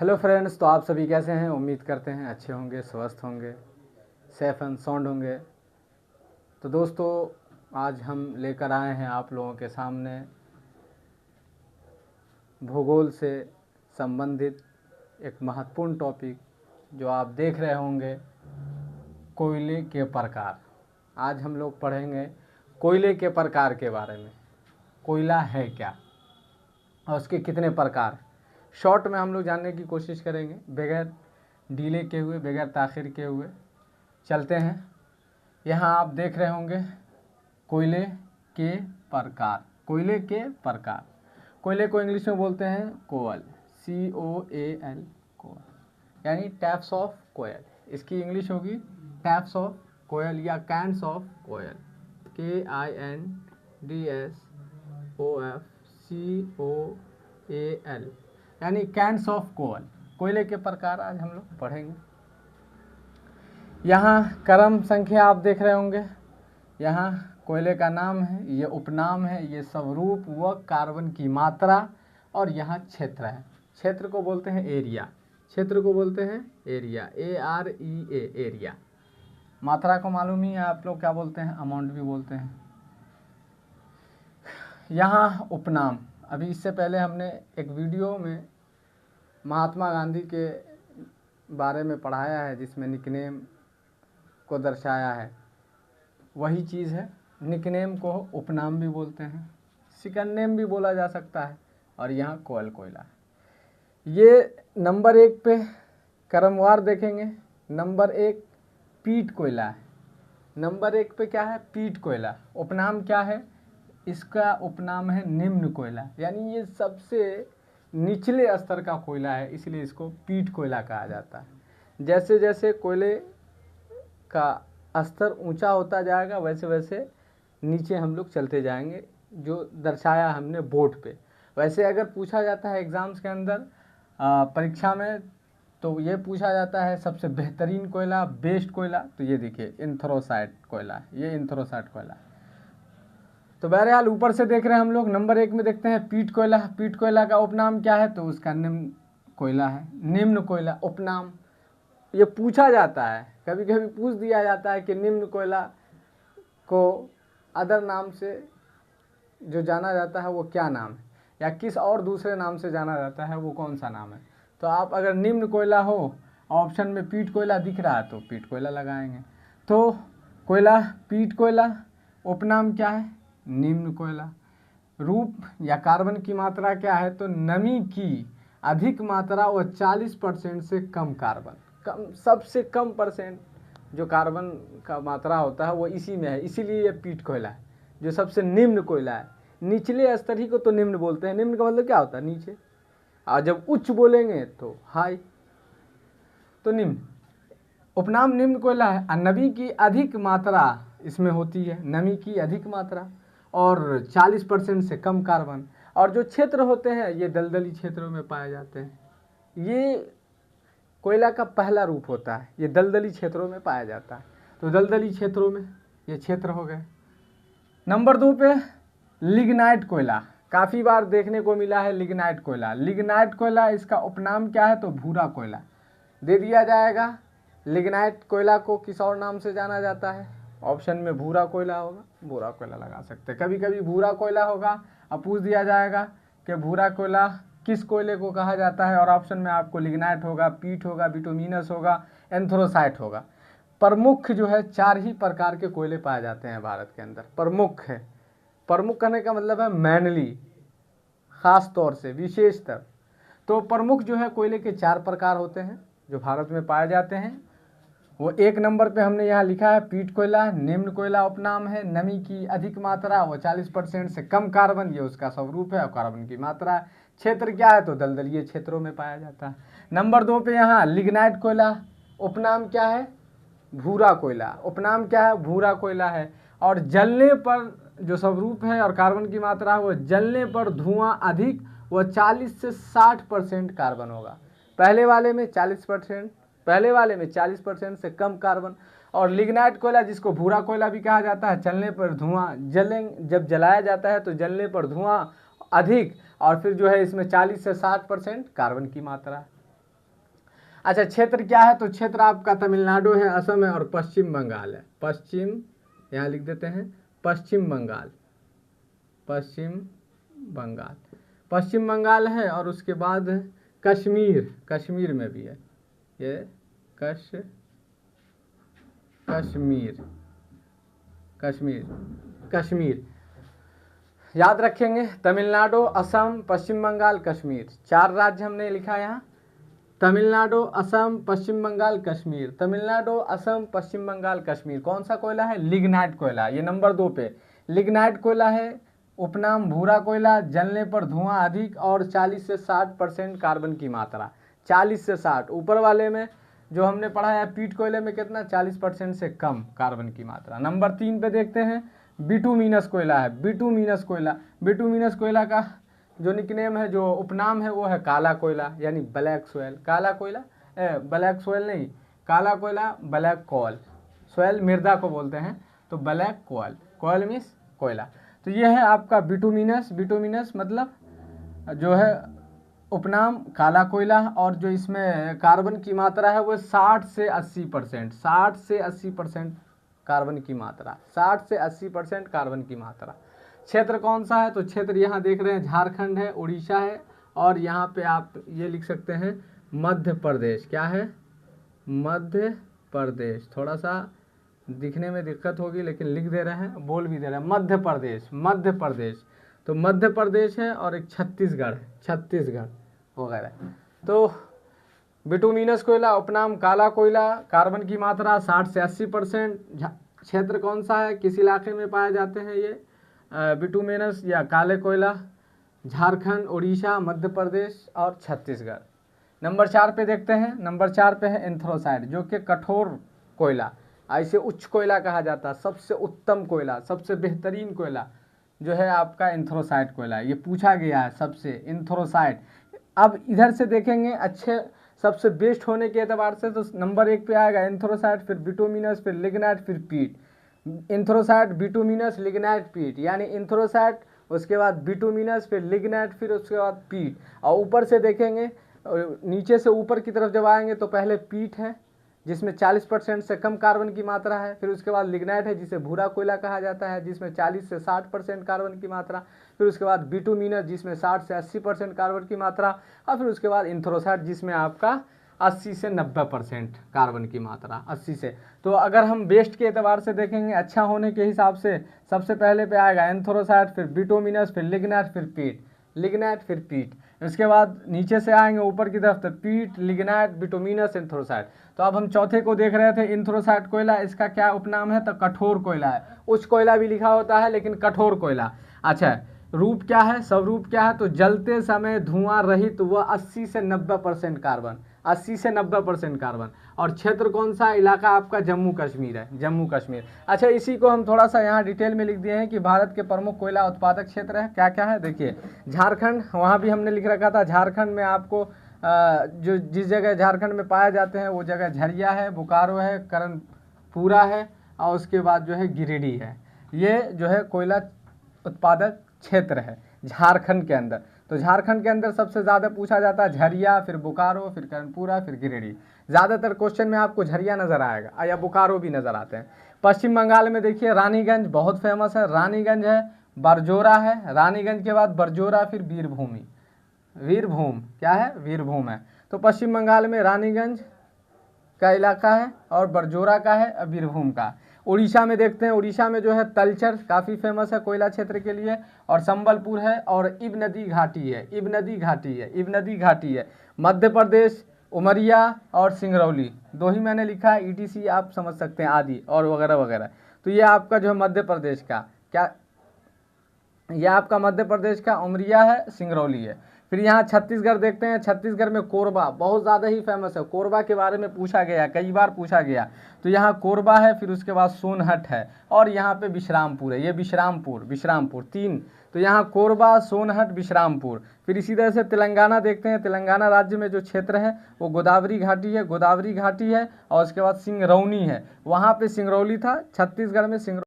Hello friends, तो आप सभी कैसे हैं? उम्मीद करते हैं अच्छे होंगे, स्वस्थ होंगे, सेफ एंड साउंड होंगे। तो दोस्तों, आज हम लेकर आए हैं आप लोगों के सामने भूगोल से संबंधित एक महत्वपूर्ण टॉपिक जो आप देख रहे होंगे, कोयले के प्रकार। आज हम लोग पढ़ेंगे कोयले के प्रकार के बारे में। कोयला है क्या और उसके कितने प्रकार, शॉर्ट में हम लोग जानने की कोशिश करेंगे, बगैर डीले के हुए, बगैर ताख़िर के हुए। चलते हैं। यहाँ आप देख रहे होंगे कोयले के प्रकार। कोयले के प्रकार, कोयले को इंग्लिश में बोलते हैं कोयल, COAL, कोयल, यानी टाइप्स ऑफ कोयल। इसकी इंग्लिश होगी टाइप्स ऑफ कोयल या काइंड्स ऑफ कोयल, KINDSOFCOAL, यानी काइंड्स ऑफ कोयल। कोयले के प्रकार आज हम लोग पढ़ेंगे। यहाँ क्रम संख्या आप देख रहे होंगे। यहाँ कोयले का नाम है, ये उपनाम है, ये स्वरूप व कार्बन की मात्रा, और यहाँ क्षेत्र है। क्षेत्र को बोलते हैं एरिया, क्षेत्र को बोलते हैं एरिया, AREA, एरिया। मात्रा को मालूम ही है आप लोग क्या बोलते हैं, अमाउंट भी बोलते हैं। यहाँ उपनाम, अभी इससे पहले हमने एक वीडियो में महात्मा गांधी के बारे में पढ़ाया है, जिसमें निकनेम को दर्शाया है। वही चीज़ है, निकनेम को उपनाम भी बोलते हैं, सेकंड नेम भी बोला जा सकता है। और यहाँ कोयल, कोयला। ये नंबर 1 पे क्रमवार देखेंगे। नंबर 1 पीट कोयला है। नंबर 1 पे क्या है? पीट कोयला। उपनाम क्या है इसका? उपनाम है निम्न कोयला, यानी ये सबसे निचले स्तर का कोयला है, इसलिए इसको पीट कोयला कहा जाता है। जैसे जैसे कोयले का स्तर ऊंचा होता जाएगा, वैसे वैसे नीचे हम लोग चलते जाएंगे, जो दर्शाया हमने बोर्ड पे। वैसे अगर पूछा जाता है एग्ज़ाम्स के अंदर, परीक्षा में, तो ये पूछा जाता है सबसे बेहतरीन कोयला, बेस्ट कोयला, तो ये देखिए एंथ्रासाइट कोयला, ये एंथ्रासाइट कोयला। तो बहरहाल ऊपर से देख रहे हैं हम लोग। नंबर 1 में देखते हैं पीट कोयला। पीट कोयला का उपनाम क्या है? तो उसका निम्न कोयला है। निम्न कोयला उपनाम, ये पूछा जाता है, कभी कभी पूछ दिया जाता है कि निम्न कोयला को अदर नाम से जो जाना जाता है वो क्या नाम है, या किस और दूसरे नाम से जाना जाता है, वो कौन सा नाम है। तो आप अगर निम्न कोयला हो, ऑप्शन में पीट कोयला दिख रहा है, तो पीट कोयला लगाएंगे। तो कोयला पीट कोयला, उपनाम क्या है? निम्न कोयला। रूप या कार्बन की मात्रा क्या है? तो नमी की अधिक मात्रा व 40% से कम कार्बन। कम, सबसे कम परसेंट जो कार्बन का मात्रा होता है वो इसी में है, इसीलिए ये पीट कोयला है, जो सबसे निम्न कोयला है। निचले स्तर ही को तो निम्न बोलते हैं। निम्न का मतलब क्या होता है? नीचे। और जब उच्च बोलेंगे तो हाई। तो निम्न, उपनाम निम्न कोयला है। नमी की अधिक मात्रा इसमें होती है, नमी की अधिक मात्रा, और 40% से कम कार्बन। और जो क्षेत्र होते हैं ये दलदली क्षेत्रों में पाए जाते हैं। ये कोयला का पहला रूप होता है, ये दलदली क्षेत्रों में पाया जाता है। तो दलदली क्षेत्रों में ये क्षेत्र हो गए। नंबर 2 पे लिग्नाइट कोयला, काफ़ी बार देखने को मिला है लिग्नाइट कोयला। लिग्नाइट कोयला, इसका उपनाम क्या है? तो भूरा कोयला दे दिया जाएगा। लिग्नाइट कोयला को किस और नाम से जाना जाता है? ऑप्शन में भूरा कोयला होगा, भूरा कोयला लगा सकते हैं। कभी कभी भूरा कोयला होगा, अब पूछ दिया जाएगा कि भूरा कोयला किस कोयले को कहा जाता है, और ऑप्शन में आपको लिग्नाइट होगा, पीट होगा, बिटुमिनस होगा, एंथ्रासाइट होगा। प्रमुख जो है 4 ही प्रकार के कोयले पाए जाते हैं भारत के अंदर। प्रमुख है, प्रमुख करने का मतलब है मैनली, खास तौर से, विशेषतर। तो प्रमुख जो है कोयले के 4 प्रकार होते हैं जो भारत में पाए जाते हैं। वो 1 नंबर पे हमने यहाँ लिखा है पीट कोयला। निम्न कोयला उपनाम है, नमी की अधिक मात्रा वो 40% से कम कार्बन, ये उसका स्वरूप है, और कार्बन की मात्रा। क्षेत्र क्या है? तो दलदलीय क्षेत्रों में पाया जाता है। नंबर 2 पे यहाँ लिग्नाइट कोयला, उपनाम क्या है? भूरा कोयला। उपनाम क्या है? भूरा कोयला है। और जलने पर जो स्वरूप है और कार्बन की मात्रा है, वो जलने पर धुआं अधिक व 40 से 60% कार्बन होगा। पहले वाले में 40%, पहले वाले में 40% से कम कार्बन। और लिग्नाइट कोयला, जिसको भूरा कोयला भी कहा जाता है, चलने पर धुआं, जब जलाया जाता है तो जलने पर धुआं अधिक, और फिर जो है इसमें 40 से 60% कार्बन की मात्रा। अच्छा, क्षेत्र क्या है? तो क्षेत्र आपका तमिलनाडु है, असम है और पश्चिम बंगाल है। पश्चिम, यहाँ लिख देते हैं पश्चिम बंगाल, पश्चिम बंगाल, पश्चिम बंगाल है। और उसके बाद कश्मीर, कश्मीर में भी है ये, कश्मीर, कश्मीर, कश्मीर याद रखेंगे। तमिलनाडु, असम, पश्चिम बंगाल, कश्मीर, 4 राज्य हमने लिखा यहाँ। तमिलनाडु, असम, पश्चिम बंगाल, कश्मीर। तमिलनाडु, असम, पश्चिम बंगाल, कश्मीर। कौन सा कोयला है? लिग्नाइट कोयला, ये नंबर 2 पे लिग्नाइट कोयला है। उपनाम भूरा कोयला, जलने पर धुआं अधिक और 40 से 60% कार्बन की मात्रा, 40 से 60। ऊपर वाले में जो हमने पढ़ा है पीट कोयले में कितना, 40% से कम कार्बन की मात्रा। नंबर 3 पे देखते हैं बिटुमिनस कोयला है। बिटुमिनस कोयला, बिटुमिनस कोयला का जो निकनेम है, जो उपनाम है, वो है काला कोयला, यानी ब्लैक सोयल। काला कोयला, ब्लैक सोयल नहीं, काला कोयला, ब्लैक कोयल। सोयल मृदा को बोलते हैं, तो ब्लैक कोयल, कोयल मीन्स कोयला। तो ये है आपका बिटुमिनस। बिटुमिनस मतलब जो है उपनाम काला कोयला, और जो इसमें कार्बन की मात्रा है वो 60 से 80%, 60 से 80% कार्बन की मात्रा, 60 से 80% कार्बन की मात्रा। क्षेत्र कौन सा है? तो क्षेत्र यहाँ देख रहे हैं झारखंड है, उड़ीसा है, और यहाँ पे आप ये लिख सकते हैं मध्य प्रदेश। क्या है? मध्य प्रदेश। थोड़ा सा दिखने में दिक्कत होगी लेकिन लिख दे रहे हैं, बोल भी दे रहे हैं, मध्य प्रदेश, मध्य प्रदेश। तो मध्य प्रदेश है, और एक छत्तीसगढ़, छत्तीसगढ़ वगैरह। तो बिटुमिनस कोयला, उपनाम काला कोयला, कार्बन की मात्रा 60 से 80%। क्षेत्र कौन सा है, किस इलाके में पाए जाते हैं ये बिटुमिनस या काले कोयला? झारखंड, उड़ीसा, मध्य प्रदेश और छत्तीसगढ़। नंबर 4 पे देखते हैं। नंबर 4 पे है एंथ्रोसाइड, जो कि कठोर कोयला, ऐसे उच्च कोयला कहा जाता है। सबसे उत्तम कोयला, सबसे बेहतरीन कोयला जो है आपका एंथ्रोसाइड कोयला, ये पूछा गया है सबसे, एंथ्रोसाइड। अब इधर से देखेंगे अच्छे, सबसे बेस्ट होने के एतबार से, तो नंबर 1 पे आएगा एंथ्रोसाइड, फिर बिटुमिनस, फिर लिग्नाइट, फिर पीट। एंथ्रोसाइड, बिटुमिनस, लिग्नाइट, पीट, यानी एंथ्रोसाइड, उसके बाद बिटुमिनस, फिर लिग्नाइट, फिर उसके बाद पीट। और ऊपर से देखेंगे, नीचे से ऊपर की तरफ जब आएंगे तो पहले पीट है जिसमें 40% से कम कार्बन की मात्रा है, फिर उसके बाद लिग्नाइट है जिसे भूरा कोयला कहा जाता है जिसमें 40 से 60% कार्बन की मात्रा, फिर उसके बाद बिटुमिनस जिसमें 60 से 80% कार्बन की मात्रा, और फिर उसके बाद एंथ्रोसाइड जिसमें आपका 80 से 90% कार्बन की मात्रा, 80 से। तो अगर हम बेस्ट के एतबार से देखेंगे, अच्छा होने के हिसाब से, सबसे पहले पे आएगा एंथ्रोसाइड, फिर बिटुमिनस, फिर लिग्नाइट, फिर पीट, लिग्नाइट, फिर पीट। उसके बाद नीचे से आएंगे ऊपर की तरफ, तो पीट, लिग्नाइट, बिटुमिनस, एंथ्रोसाइड। तो अब हम चौथे को देख रहे थे, एंथ्रोसाइड कोयला, इसका क्या उपनाम है? तो कठोर कोयला है। उच्च कोयला भी लिखा होता है लेकिन कठोर कोयला। अच्छा, रूप क्या है, स्वरूप क्या है? तो जलते समय धुआं रहित व 80 से 90% कार्बन, 80 से 90% कार्बन। और क्षेत्र कौन सा? इलाका आपका जम्मू कश्मीर है, जम्मू कश्मीर। अच्छा, इसी को हम थोड़ा सा यहाँ डिटेल में लिख दिए हैं कि भारत के प्रमुख कोयला उत्पादक क्षेत्र है, क्या क्या है देखिए। झारखंड, वहाँ भी हमने लिख रखा था, झारखंड में आपको जो जिस जगह झारखंड में पाए जाते हैं वो जगह झरिया है, बोकारो है, करणपुरा है, और उसके बाद जो है गिरिडीह है। ये जो है कोयला उत्पादक क्षेत्र है झारखंड के अंदर। तो झारखंड के अंदर सबसे ज़्यादा पूछा जाता है झरिया, फिर बोकारो, फिर करणपुरा, फिर गिरिडीह। ज़्यादातर क्वेश्चन में आपको झरिया नज़र आएगा या बोकारो भी नज़र आते हैं। पश्चिम बंगाल में देखिए रानीगंज बहुत फेमस है, रानीगंज है, बरजोरा है, रानीगंज के बाद बरजोरा, फिर वीरभूमि, वीरभूम, क्या है? वीरभूम है। तो पश्चिम बंगाल में रानीगंज का इलाका है और बरजोरा का है, वीरभूम का। उड़ीसा में देखते हैं, उड़ीसा में जो है तलचर काफ़ी फेमस है कोयला क्षेत्र के लिए, और संबलपुर है, और इब नदी घाटी है, इब नदी घाटी है, इब नदी घाटी है। मध्य प्रदेश उमरिया और सिंगरौली, 2 ही मैंने लिखा है, ETC आप समझ सकते हैं, आदि और वगैरह वगैरह। तो ये आपका जो है मध्य प्रदेश का, क्या ये आपका मध्य प्रदेश का उमरिया है, सिंगरौली है। फिर यहाँ छत्तीसगढ़ देखते हैं, छत्तीसगढ़ में कोरबा बहुत ज़्यादा ही फेमस है, कोरबा के बारे में पूछा गया, कई बार पूछा गया। तो यहाँ कोरबा है, फिर उसके बाद सोनहट है, और यहाँ पे विश्रामपुर है, ये विश्रामपुर, विश्रामपुर 3। तो यहाँ कोरबा, सोनहट, विश्रामपुर। फिर इसी तरह से तेलंगाना देखते हैं, तेलंगाना राज्य में जो क्षेत्र है वो गोदावरी घाटी है, गोदावरी घाटी है, और उसके बाद सिंगरौनी है, वहाँ पर सिंगरौली था, छत्तीसगढ़ में सिंगरौली